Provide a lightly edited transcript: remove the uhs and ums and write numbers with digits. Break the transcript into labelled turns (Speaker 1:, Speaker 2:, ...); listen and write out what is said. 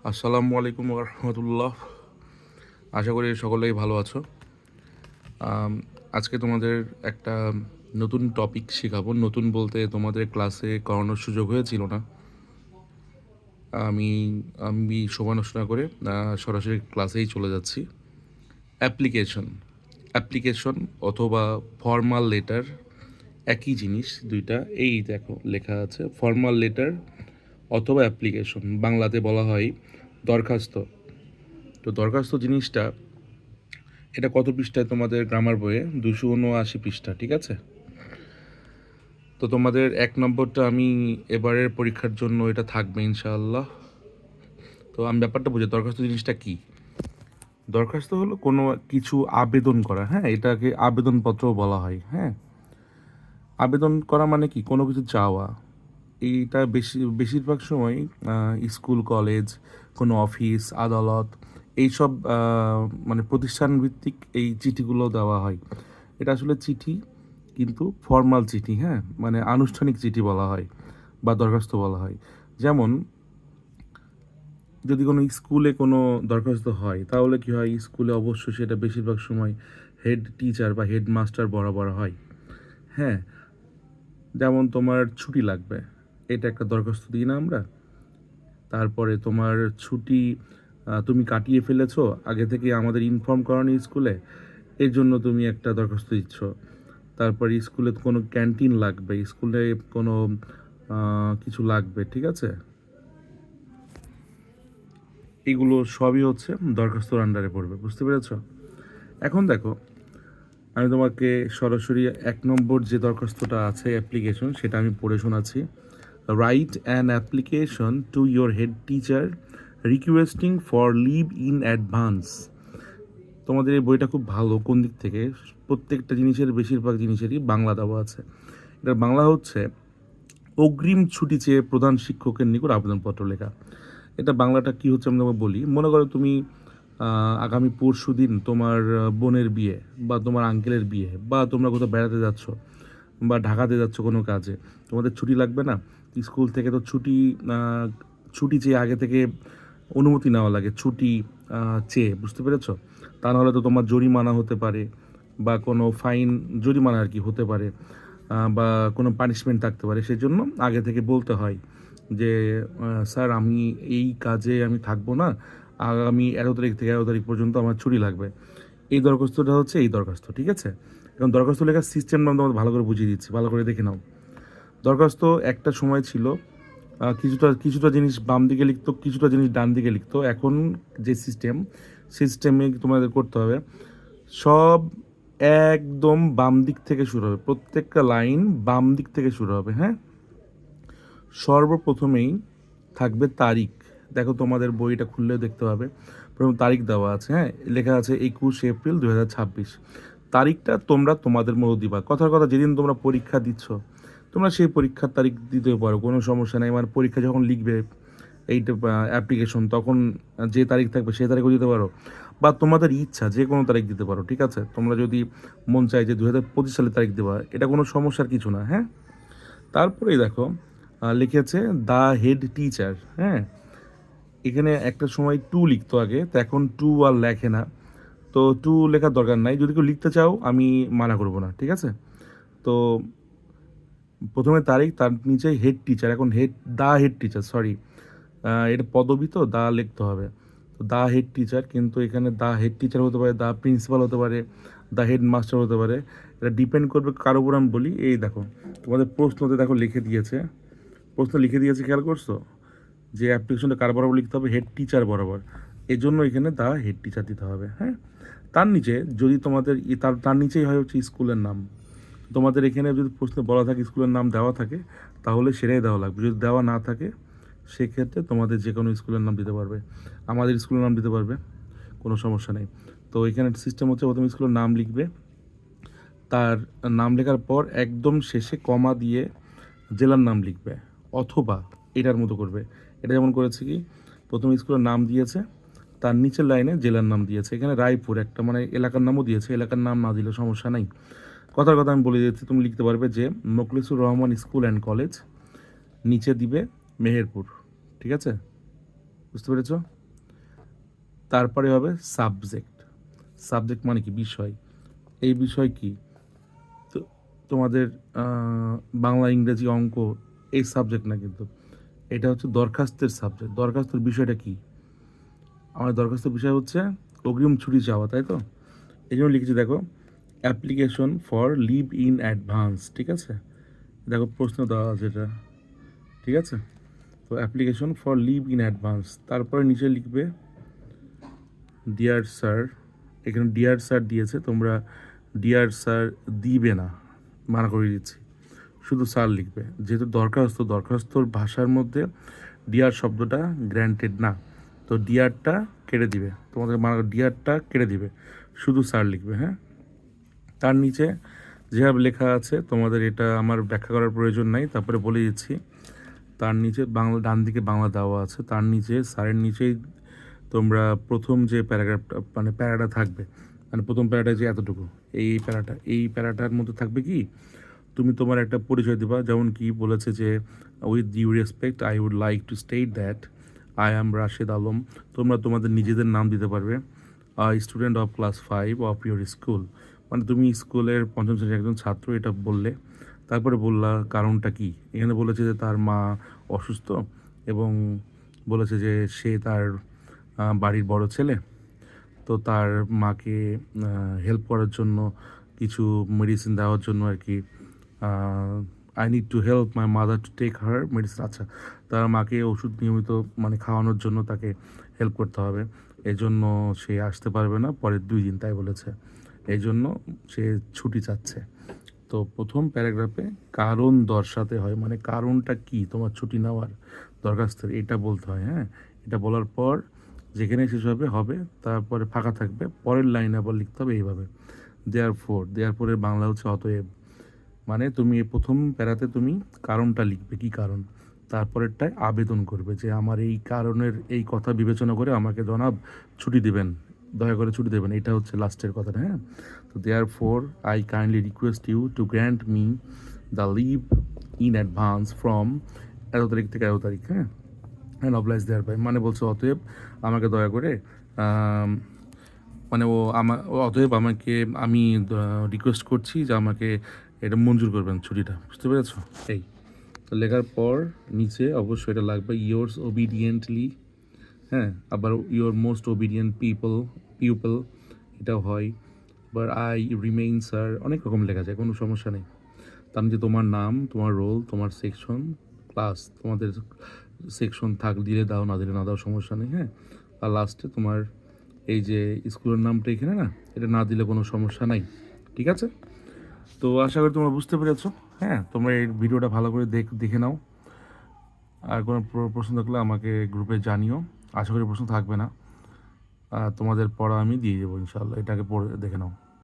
Speaker 1: আসসালামু আলাইকুম রহমতুল্লাহ। আশা করি সকলেই ভালো আছো। আম, আজকে তোমাদের একটা নতুন টপিক শেখাবো। নতুন বলতে তোমাদের ক্লাসে করানোর সুযোগ হয়েছিল না। আমি আমি সময় নষ্ট না করে সরাসরি ক্লাসেই চলে যাচ্ছি। অ্যাপ্লিকেশন অ্যাপ্লিকেশন অথবা ফর্মাল লেটার একই জিনিস দুইটা। এই দেখো লেখা আছে ফর্মাল লেটার অথবা অ্যাপ্লিকেশন, বাংলাতে বলা হয় দরখাস্ত। তো দরখাস্ত জিনিসটা, এটা কত পৃষ্ঠায় তোমাদের গ্রামার বইয়ে? 279 পৃষ্ঠা, ঠিক আছে। তো তোমাদের 1 নম্বরটা আমি এবারের পরীক্ষার জন্য এটা থাকবে ইনশাআল্লাহ। তো আমি ব্যাপারটা বুঝি, দরখাস্ত জিনিসটা কি। দরখাস্ত হলো কোনো কিছু আবেদন করা, হ্যাঁ, এটাকে আবেদনপত্রও বলা হয়। হ্যাঁ, আবেদন করা মানে কি, কোনো কিছু চাওয়া। এইটা বেশিরভাগ সময় স্কুল, কলেজ, কোনো অফিস, আদালত, এইসব মানে প্রতিষ্ঠান ভিত্তিক এই চিঠিগুলো দেওয়া হয়। এটা আসলে চিঠি, কিন্তু ফর্মাল চিঠি, হ্যাঁ, মানে আনুষ্ঠানিক চিঠি বলা হয় বা দরখাস্ত বলা হয়। যেমন যদি কোনো স্কুলে কোনো দরখাস্ত হয়, তাহলে কি হয়, স্কুলে অবশ্যই সেটা বেশিরভাগ সময় হেড টিচার বা হেড মাস্টার বরাবর হয়। হ্যাঁ, যেমন তোমার ছুটি লাগবে, এটা একটা দরখাস্ত দিই না আমরা। তারপরে তোমার ছুটি তুমি কাটিয়ে ফেলেছো, আগে থেকে আমাদের ইনফর্ম করানি স্কুলে, এর জন্য তুমি একটা দরখাস্ত দিচ্ছ। তারপর স্কুলে কোনো ক্যান্টিন লাগবে, স্কুলে কোনো কিছু লাগবে, ঠিক আছে। এগুলো সবই হচ্ছে দরখাস্তর আন্ডারে পড়বে, বুঝতে পেরেছ? এখন দেখো, আমি তোমাকে সরাসরি 1 নম্বর যে দরখাস্তটা আছে অ্যাপ্লিকেশন, সেটা আমি পড়ে শোনাচ্ছি। Write an application to your head teacher requesting for leave in advance. তোমাদের এই বইটা খুব ভালো। কোন দিক থেকে? প্রত্যেকটা জিনিসের, বেশিরভাগ জিনিসেরই বাংলা দেওয়া আছে। এটার বাংলা হচ্ছে অগ্রিম ছুটি চেয়ে প্রধান শিক্ষকের নিকট আবেদনপত্র লেখা। এটা বাংলাটা কি হচ্ছে আমি তোমাকে বলি। মনে করো তুমি আগামী পরশু দিন তোমার বোনের বিয়ে বা তোমার আঙ্কেলের বিয়ে, বা তোমরা কোথাও বেড়াতে যাচ্ছ বা ঢাকাতে যাচ্ছ কোনো কাজে, তোমাদের ছুটি লাগবে না? স্কুল থেকে তো ছুটি চেয়ে আগে থেকে অনুমতি নেওয়া লাগে, ছুটি চেয়ে, বুঝতে পেরেছো? তা নাহলে তো তোমার জরিমানা হতে পারে, বা কোনো ফাইন, জরিমানা আর কি হতে পারে, বা কোনো পানিশমেন্ট থাকতে পারে। সেজন্য আগে থেকে বলতে হয় যে স্যার, আমি এই কাজে আমি থাকবো না, আগামী 11 তারিখ থেকে 11 তারিখ পর্যন্ত আমার ছুটি লাগবে। এই দরখাস্তটা হচ্ছে এই দরখাস্ত, ঠিক আছে। এখন দরখাস্ত লেখার সিস্টেমটা আমি তোমাকে ভালো করে বুঝিয়ে দিচ্ছি, ভালো করে দেখে নাও। দরখাস্ত একটা সময় ছিল কিছুটা কিছুটা জিনিস বাম দিকে লিখতো, কিছুটা জিনিস ডান দিকে লিখতো। এখন যে সিস্টেমে তোমাদের করতে হবে, সব একদম বাম দিক থেকে শুরু হবে, প্রত্যেকটা লাইন বাম দিক থেকে শুরু হবে। হ্যাঁ, সর্বপ্রথমেই থাকবে তারিখ। দেখো তোমাদের বইটা খুললেও দেখতে পাবে, প্রথম তারিখ দেওয়া আছে। হ্যাঁ, লেখা আছে 21 এপ্রিল 2026। তারিখটা তোমরা তোমাদের মতো দিবা। কথার কথা, যেদিন তোমরা পরীক্ষা দিচ্ছ, তোমরা সেই পরীক্ষার তারিখ দিতে পারো, কোনো সমস্যা নেই। মানে পরীক্ষা যখন লিখবে এইটা অ্যাপ্লিকেশন, তখন যে তারিখ থাকবে সেই তারিখও দিতে পারো, বা তোমাদের ইচ্ছা যে কোনো তারিখ দিতে পারো, ঠিক আছে। তোমরা যদি মন চায় যে 2025 সালের তারিখ দেওয়া, এটা কোনো সমস্যার কিছু না। হ্যাঁ, তারপরেই দেখো লিখেছে দ্য হেড টিচার। হ্যাঁ, এখানে একটা সময় টু লিখতো আগে, তো এখন টু আর লেখে না। তো টু লেখার দরকার নাই, যদি কেউ লিখতে চাও আমি মানা করবো না, ঠিক আছে। তো প্রথমে তারিখ, তার নিচে হেড টিচার। এখন দ্য হেড টিচার, সরি, এটা পদবি, তো দা লিখতে হবে। তো দা হেড টিচার, কিন্তু এখানে দা হেড টিচার হতে পারে, দা প্রিন্সিপাল হতে পারে, দা হেড মাস্টার হতে পারে। এটা ডিপেন্ড করবে কার উপর আমি বলি। এই দেখো তোমাদের প্রশ্নতে দেখো লিখে দিয়েছে, প্রশ্ন লিখে দিয়েছে, খেয়াল করছো? যে অ্যাপ্লিকেশনটা কার বরাবর লিখতে হবে, হেড টিচার বরাবর। এই জন্য এখানে দা হেড টিচার দিতে হবে। হ্যাঁ, তার নিচে যদি তোমাদের তার তার নিচেই হয় হচ্ছে স্কুলের নাম। তোমাদের এখানে যদি প্রশ্নে বলা থাকে স্কুলের নাম দেওয়া থাকে, তাহলে সেটাই দেওয়া লাগবে। যদি দেওয়া না থাকে, সেক্ষেত্রে তোমাদের যে কোনো স্কুলের নাম দিতে পারবে, আমাদের স্কুলের নাম দিতে পারবে, কোনো সমস্যা নেই। তো এখানে সিস্টেম হচ্ছে, প্রথমে স্কুলের নাম লিখবে, তার নাম লেখার পর একদম শেষে কমা দিয়ে জেলার নাম লিখবে, অথবা এটার মতো করবে। এটা যেমন করেছে কি, প্রথম স্কুলের নাম দিয়েছে, তার নিচের লাইনে জেলার নাম দিয়েছে। এখানে রায়পুর একটা মানে এলাকার নামও দিয়েছে, এলাকার নাম না দিলে সমস্যা নাই। কথার কথা আমি বলে দিচ্ছি, তুমি লিখতে পারবে যে Mokhlesur Rahman school and college, নিচে দিবে মেহেরপুর, ঠিক আছে। বুঝতে পেরেছ? তারপরে হবে সাবজেক্ট। সাবজেক্ট মানে কি? বিষয়। এই বিষয় কি? তো তোমাদের বাংলা, ইংরেজি, অঙ্ক এই সাবজেক্ট না কিন্তু। এটা হচ্ছে দরখাস্তের সাবজেক্ট। দরখাস্তের বিষয়টা কি? আমার দরখাস্তের বিষয় হচ্ছে অগ্রিম ছুটি চাওয়া, তাই তো? এই জন্য লিখেছি দেখো, application for leave in advance, ঠিক আছে? দেখো প্রশ্ন দেওয়া আছে এটা, ঠিক আছে? তো application for leave in advance, তারপরে নিচে লিখবে ডিয়ার স্যার। এখানে ডিয়ার স্যার দিয়েছে, তোমরা ডিয়ার স্যার দিবে না, মানা করে দিচ্ছি, শুধু স্যার লিখবে। যেহেতু দরখাস্তর ভাষার মধ্যে ডিয়ার শব্দটা গ্র্যান্টেড না, তো ডিয়ারটা কেটে দিবে, তোমাদের মানা ডিয়ারটা কেটে দিবে, শুধু স্যার লিখবে, হ্যাঁ? তার নিচে যেভাবে লেখা আছে তোমাদের এটা আমার ব্যাখ্যা করার প্রয়োজন নাই, তারপরে বলে দিচ্ছি। তার নিচে বাংলা, ডান দিকে বাংলা দেওয়া আছে, তার নিচে স্যারের নিচেই তোমরা প্রথম যে প্যারাগ্রাফটা মানে প্যারাটা থাকবে, মানে প্রথম প্যারাটা যে এতটুকু, এই প্যারাটার মধ্যে থাকবে কি, তুমি তোমার একটা পরিচয় দিবা, যেমন কি বলেছে যে with due respect I would like to state that I am Rashed Alam. তোমরা তোমাদের নিজেদের নাম দিতে পারবে, student of class 5 of your school, মানে তুমি স্কুলের পঞ্চম শ্রেণীর একজন ছাত্র, এটা বললে। তারপরে বললা কারণটা কি। এখানে বলেছে যে তার মা অসুস্থ এবং বলেছে যে সে তার বাড়ির বড় ছেলে, তো তার মাকে হেল্প করার জন্য, কিছু মেডিসিন দেওয়ার জন্য আর কি, I need to help my mother to take her medicine. আচ্ছা, তার মাকে ওষুধ নিয়মিত মানে খাওয়ানোর জন্য তাকে হেল্প করতে হবে, এই জন্য সে আসতে পারবে না পরের 2 দিন, তাই বলেছে, এই জন্য সে ছুটি চাচ্ছে। তো প্রথম প্যারাগ্রাফে কারণ দর্শাতে হয়, মানে কারণটা কি তোমার ছুটি নেওয়ার দরখাস্তের, এটা বলতে হয়, হ্যাঁ? এটা বলার পর যেখানে শেষ হবে তারপরে ফাঁকা থাকবে, পরের লাইনে আবার লিখতে হবে এইভাবে, দেয়ারফোরের বাংলা হচ্ছে অতএব। মানে তুমি এই প্রথম প্যারাতে তুমি কারণটা লিখবে, কি কারণ, তারপরেরটায় আবেদন করবে যে আমার এই কারণের এই কথা বিবেচনা করে আমাকে জনাব ছুটি দিবেন, দয়া করে ছুটি দেবেন, এটা হচ্ছে লাস্টের কথাটা, হ্যাঁ? তো therefore I kindly request you to grant me the leave in advance from এত তারিখ থেকে এত তারিখ, হ্যাঁ? অ্যান্ড অবলাইজ দেয়ার বাই, মানে বলছে অতএব আমাকে দয়া করে মানে অতএব আমাকে আমি রিকোয়েস্ট করছি যে আমাকে এটা মঞ্জুর করবেন ছুটিটা, বুঝতে পেরেছো? এই তো লেখার পর নিচে অবশ্যই এটা লাগবে, ইয়োর্স ওবিডিয়েন্টলি, হ্যাঁ? আবার ইয়োর মোস্ট ওবিডিয়েন্ট পিপল, এটাও হয়। আবার আই রিমেইন স্যার, অনেক রকম লেখা যায়, কোনো সমস্যা নেই। তার মধ্যে তোমার নাম, তোমার রোল, তোমার সেকশন, ক্লাস, তোমাদের সেকশন দিলে দাও, না দিলে না দাও, সমস্যা নেই, হ্যাঁ? আর লাস্টে তোমার এই যে স্কুলের নামটা এখানে না, এটা না দিলে কোনো সমস্যা নাই, ঠিক আছে? তো আশা করি তোমরা বুঝতে পেরেছো, হ্যাঁ? তোমরা এই ভিডিওটা ভালো করে দেখে নাও, আর কোনো প্রশ্ন থাকলে আমাকে গ্রুপে জানিও, আশা করি প্রশ্ন থাকবে না, তোমাদের পড়া আমি দিয়ে দেবো ইনশাল্লাহ, এটাকে পড়ে দেখে নাও।